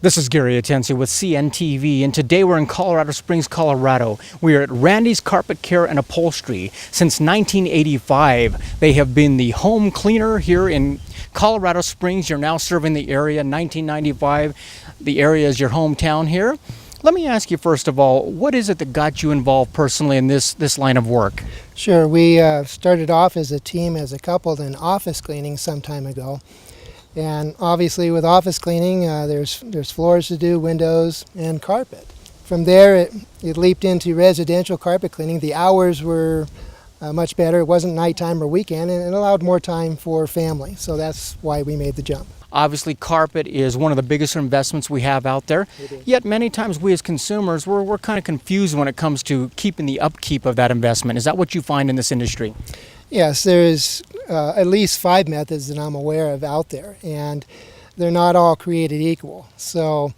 This is Gary Atensi with CNTV, and today we're in Colorado Springs, Colorado. We are at Randy's Carpet Care and Upholstery. Since 1985, they have been the home cleaner here in Colorado Springs. You're now serving the area. 1995, the area is your hometown here. Let me ask you first of all, what is it that got you involved personally in this line of work? Sure. We started off as a team, as a couple, in office cleaning some time ago. And obviously with office cleaning, there's floors to do, windows, and carpet. From there, it leaped into residential carpet cleaning. The hours were much better. It wasn't nighttime or weekend, and it allowed more time for family. So that's why we made the jump. Obviously, carpet is one of the biggest investments we have out there. Yet many times we as consumers, we're kind of confused when it comes to keeping the upkeep of that investment. Is that what you find in this industry? Yes, there is at least 5 methods that I'm aware of out there, and they're not all created equal. So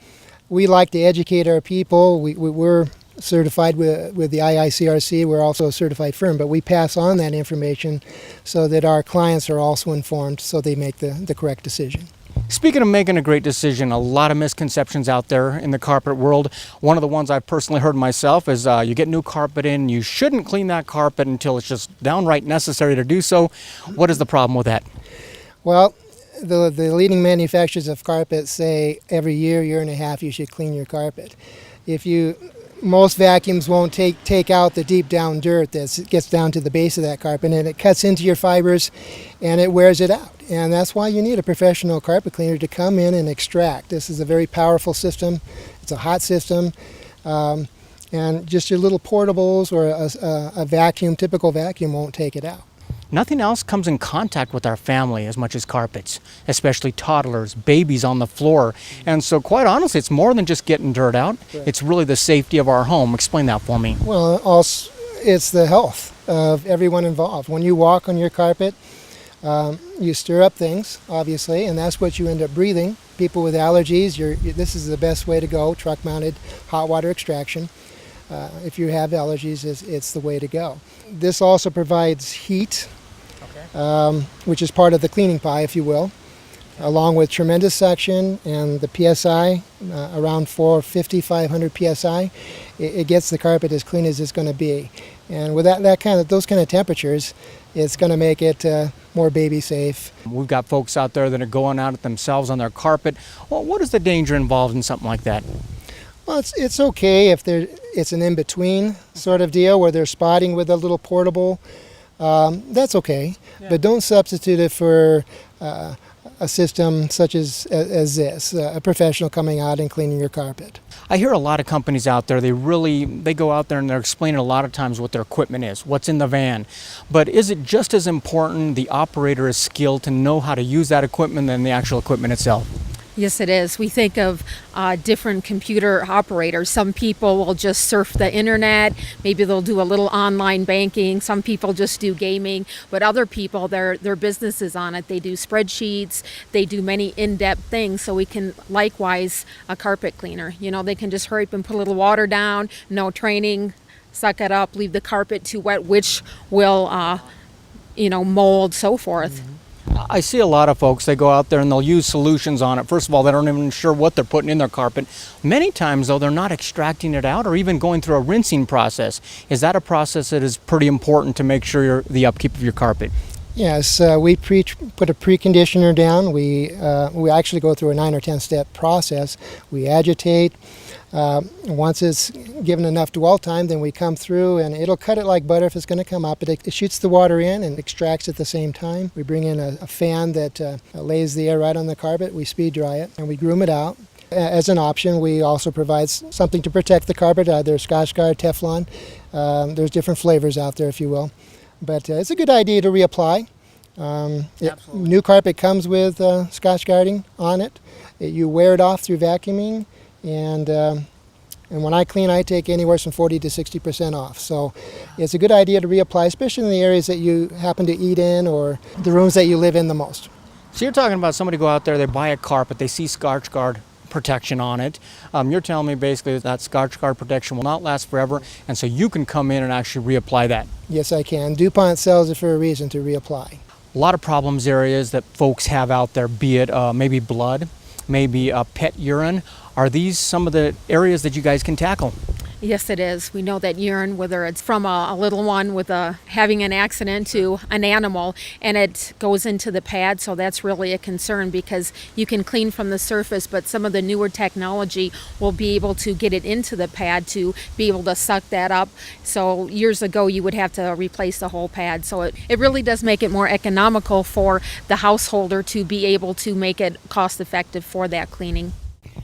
we like to educate our people. We're certified with the IICRC. We're also a certified firm, but we pass on that information so that our clients are also informed so they make the correct decision. Speaking of making a great decision, a lot of misconceptions out there in the carpet world. One of the ones I've personally heard myself is you get new carpet in, you shouldn't clean that carpet until it's just downright necessary to do so. What is the problem with that? Well, the leading manufacturers of carpet say every year and a half you should clean your carpet. Most vacuums won't take out the deep down dirt that gets down to the base of that carpet, and it cuts into your fibers and it wears it out. And that's why you need a professional carpet cleaner to come in and extract. This is a very powerful system. It's a hot system. And just your little portables or a vacuum, typical vacuum, won't take it out. Nothing else comes in contact with our family as much as carpets, especially toddlers, babies on the floor. And so quite honestly, it's more than just getting dirt out. Right. It's really the safety of our home. Explain that for me. Well, also, it's the health of everyone involved. When you walk on your carpet, you stir up things, obviously, and that's what you end up breathing. People with allergies, this is the best way to go, truck-mounted hot water extraction. If you have allergies, it's the way to go. This also provides heat, which is part of the cleaning pie, if you will, along with tremendous suction and the PSI, around 450, 500 PSI. It gets the carpet as clean as it's going to be. And with those kind of temperatures, it's going to make it more baby safe. We've got folks out there that are going out themselves on their carpet. Well, what is the danger involved in something like that? Well, it's okay if it's an in-between sort of deal where they're spotting with a little portable. That's okay, yeah. But don't substitute it for a system such as this, a professional coming out and cleaning your carpet. I hear a lot of companies out there, they go out there and they're explaining a lot of times what their equipment is, what's in the van. But is it just as important the operator is skilled to know how to use that equipment than the actual equipment itself? Yes, it is. We think of different computer operators. Some people will just surf the internet. Maybe they'll do a little online banking. Some people just do gaming. But other people, their business is on it. They do spreadsheets. They do many in-depth things. So we can, likewise, a carpet cleaner. They can just hurry up and put a little water down, no training, suck it up, leave the carpet too wet, which will, mold, so forth. Mm-hmm. I see a lot of folks, they go out there and they'll use solutions on it. First of all, they aren't even sure what they're putting in their carpet. Many times, though, they're not extracting it out or even going through a rinsing process. Is that a process that is pretty important to make sure the upkeep of your carpet? Yes, we put a preconditioner down. We actually go through a 9 or 10 step process. We agitate. Once it's given enough dwell time, then we come through and it'll cut it like butter if it's going to come up. It shoots the water in and extracts at the same time. We bring in a fan that lays the air right on the carpet. We speed dry it and we groom it out. As an option, we also provide something to protect the carpet, either Scotchgard, Teflon. There's different flavors out there, if you will. But it's a good idea to reapply. New carpet comes with Scotchgarding on it. You wear it off through vacuuming. And when I clean, I take anywhere from 40 to 60% off. So it's a good idea to reapply, especially in the areas that you happen to eat in or the rooms that you live in the most. So you're talking about somebody go out there, they buy a carpet, they see Scotchgard protection on it. You're telling me basically that Scotchgard protection will not last forever, and so you can come in and actually reapply that. Yes, I can. DuPont sells it for a reason, to reapply. A lot of problems areas that folks have out there, be it maybe blood, maybe pet urine. Are these some of the areas that you guys can tackle? Yes, it is. We know that urine, whether it's from a little one with having an accident to an animal, and it goes into the pad, so that's really a concern because you can clean from the surface, but some of the newer technology will be able to get it into the pad to be able to suck that up. So years ago, you would have to replace the whole pad. So it really does make it more economical for the householder to be able to make it cost effective for that cleaning.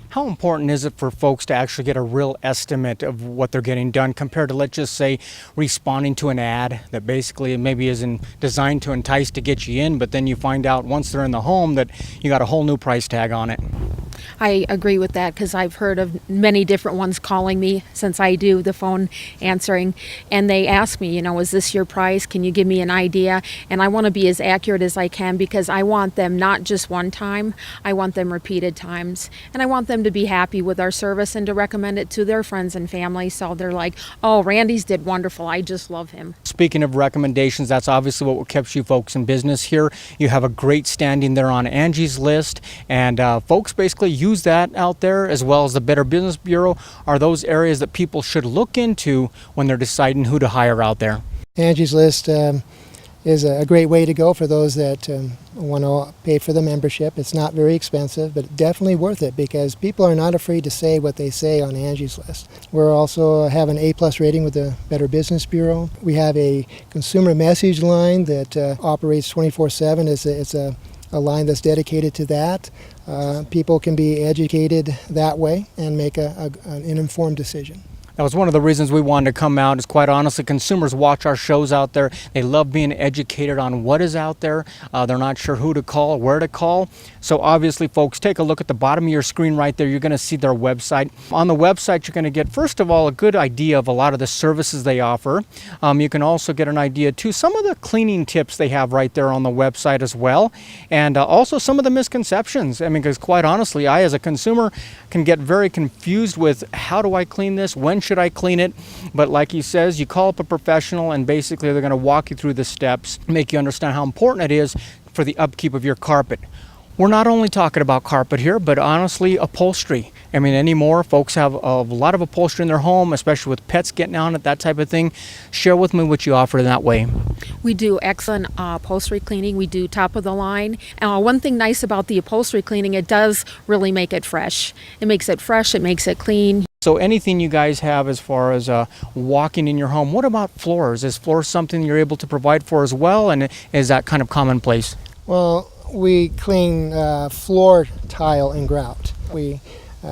How important is it for folks to actually get a real estimate of what they're getting done compared to, let's just say, responding to an ad that basically maybe isn't designed to entice to get you in, but then you find out once they're in the home that you got a whole new price tag on it? I agree with that because I've heard of many different ones calling me since I do the phone answering, and they ask me, is this your price? Can you give me an idea? And I want to be as accurate as I can because I want them not just one time, I want them repeated times, and I want them to be happy with our service and to recommend it to their friends and family so they're like, oh, Randy's did wonderful, I just love him. Speaking of recommendations, that's obviously what keeps you folks in business here. You have a great standing there on Angie's List, and folks basically use that out there, as well as the Better Business Bureau. Are those areas that people should look into when they're deciding who to hire out there? Angie's List is a great way to go for those that want to pay for the membership. It's not very expensive, but definitely worth it because people are not afraid to say what they say on Angie's List. We're also have an A+ rating with the Better Business Bureau. We have a consumer message line that operates 24/7. It's a line that's dedicated to that. People can be educated that way and make an informed decision. That was one of the reasons we wanted to come out, is quite honestly, consumers watch our shows out there. They love being educated on what is out there. They're not sure who to call, where to call. So obviously, folks, take a look at the bottom of your screen right there. You're going to see their website. On the website, you're going to get, first of all, a good idea of a lot of the services they offer. You can also get an idea, too, some of the cleaning tips they have right there on the website as well. And also some of the misconceptions. I mean, because quite honestly, I, as a consumer, can get very confused with how do I clean this? When should I clean it? But like he says, you call up a professional and basically they're going to walk you through the steps, make you understand how important it is for the upkeep of your carpet. We're not only talking about carpet here, but honestly, upholstery. I mean, anymore, folks have a lot of upholstery in their home, especially with pets getting on it, that type of thing. Share with me what you offer in that way. We do excellent upholstery cleaning. We do top of the line. One thing nice about the upholstery cleaning, it does really make it fresh. It makes it fresh, it makes it clean. So anything you guys have as far as walking in your home, what about floors? Is floors something you're able to provide for as well, and is that kind of commonplace? Well, we clean floor, tile, and grout. We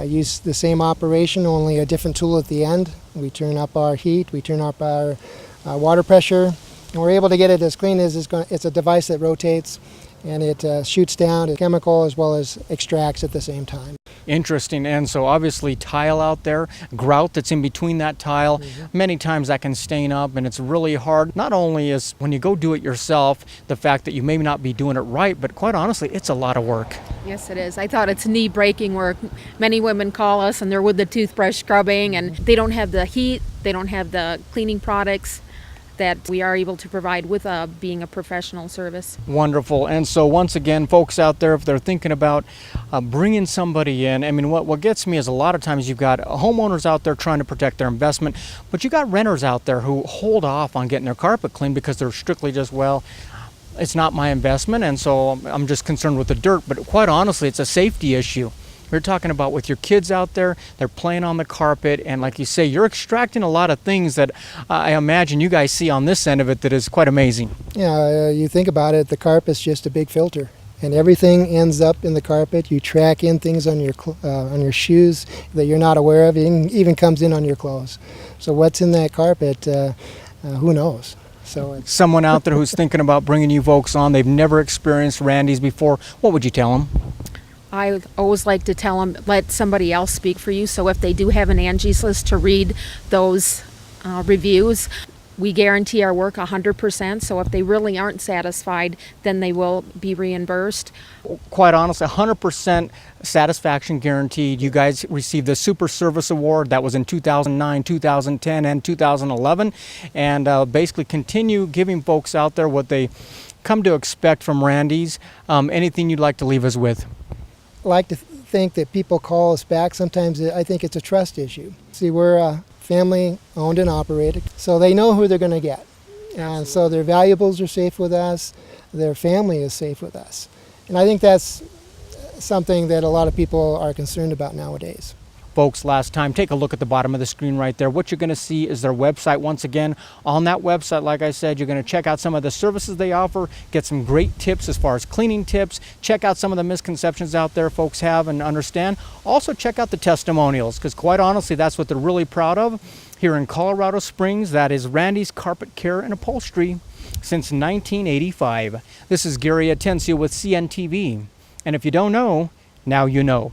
use the same operation, only a different tool at the end. We turn up our heat, we turn up our water pressure, and we're able to get it as clean as it's a device that rotates, and it shoots down a chemical as well as extracts at the same time. Interesting. And so obviously tile out there, grout that's in between that tile, many times that can stain up, and it's really hard. Not only is when you go do it yourself, the fact that you may not be doing it right, but quite honestly, it's a lot of work. Yes, it is. I thought it's knee-breaking work. Many women call us and they're with the toothbrush scrubbing and they don't have the heat, they don't have the cleaning products that we are able to provide with being a professional service. Wonderful. And so once again, folks out there, if they're thinking about bringing somebody in, I mean, what gets me is a lot of times you've got homeowners out there trying to protect their investment, but you got renters out there who hold off on getting their carpet cleaned because they're strictly just, well, it's not my investment, and so I'm just concerned with the dirt. But quite honestly, it's a safety issue. We're talking about with your kids out there, they're playing on the carpet, and like you say, you're extracting a lot of things that I imagine you guys see on this end of it that is quite amazing. Yeah, you think about it, the carpet's just a big filter, and everything ends up in the carpet. You track in things on your shoes that you're not aware of. It even comes in on your clothes. So what's in that carpet, who knows? So someone out there who's thinking about bringing you folks on, they've never experienced Randy's before, what would you tell them? I always like to tell them, let somebody else speak for you. So if they do have an Angie's List, to read those reviews. We guarantee our work 100%. So if they really aren't satisfied, then they will be reimbursed. Quite honestly, 100% satisfaction guaranteed. You guys received the Super Service Award. That was in 2009, 2010, and 2011. And basically continue giving folks out there what they come to expect from Randy's. Anything you'd like to leave us with? I'd like to think that people call us back. Sometimes I think it's a trust issue. See, we're a family owned and operated, so they know who they're going to get. And so their valuables are safe with us, their family is safe with us. And I think that's something that a lot of people are concerned about nowadays. Folks, last time, take a look at the bottom of the screen right there. What you're going to see is their website once again. On that website, like I said, you're going to check out some of the services they offer, get some great tips as far as cleaning tips, check out some of the misconceptions out there folks have and understand. Also check out the testimonials, because quite honestly, that's what they're really proud of. Here in Colorado Springs, that is Randy's Carpet Care and Upholstery since 1985. This is Gary Atencio with CNTV. And if you don't know, now you know.